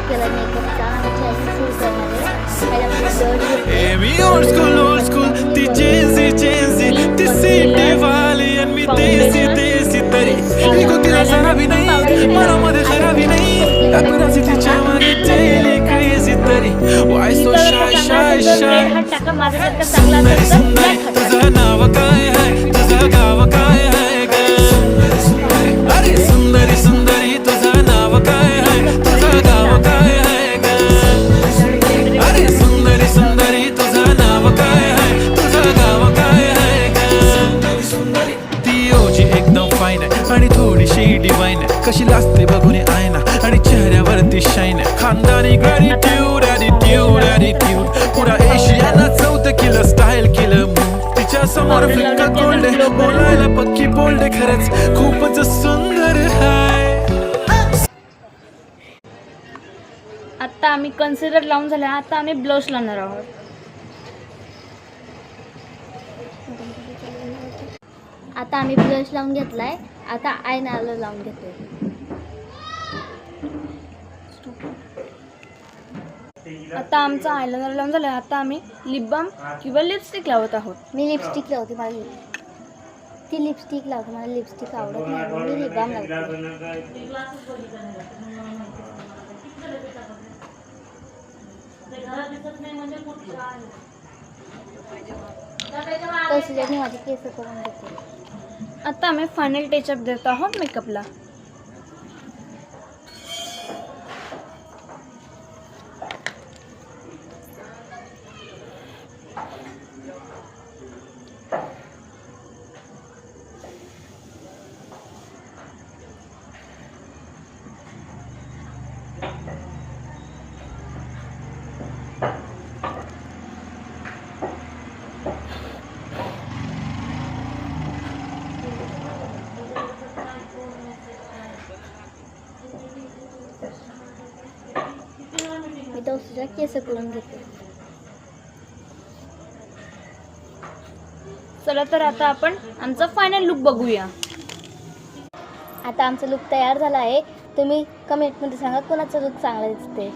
केला मेकअपचा आणि चेहरा सुरू करणार आहे. पहिला मी ओल्ड स्कूल ती चेंजी ती सिटी वाली आणि मी देसी तरी इको तिला जरा भी नाही मनामध्ये खराबी नाही अपराधी तिच्या मागे डेली क्रेझी तरी वाय सो शाय सुंदरी तुझं नाव काय आहे तुझं गाव काय आहे ग अरे सुंदरी तुझं नाव काय आहे तुझं गाव काय आहे ग अरे सुंदरी तुझं नाव काय आहे तुझं गाव काय आहे ग ती ओजी एकदम फाईन आहे आणि थोडीशी डिवाईन आहे कशी लाजते बघून आयना आणि चेहऱ्यावरती शाईन आहे खानदानी ग्रॅटिट्यूड ॲटिट्यूड पुरा एशियाला 14 किलो स्टाईल केलं तिच्या समोर फिक्का गोल्ड बोलायला पक्की बोल्ड खरंच खूपच सुंदर आहे. आता आम्ही कन्सिलर लावून झाले. आता आम्ही ब्लश लावणार आहोत. आता आम्ही ब्लश लावून घेतलाय. आता आयलाइनर लावून घेतोय. आता आमचा आयलाइनर लावून झालं. आता आम्ही लिप बाम किंवा लिपस्टिक लावत आहोत. मी लिपस्टिक लावते. मला ती लिपस्टिक लावते. मला लिपस्टिक आवडत नाही. मी लिप बाम लावते. तशी माझी केस करून घेते. आता आम्ही फायनल टचअप देत आहोत मेकअपला. मी तशीला केस करून घेते. चला तर आता आपण आमचा फायनल लुक बघूया. आता आमचा लुक तयार झाला आहे. तुम्ही कमेंटमध्ये सांगा कोणाचा लुक चांगला दिसते.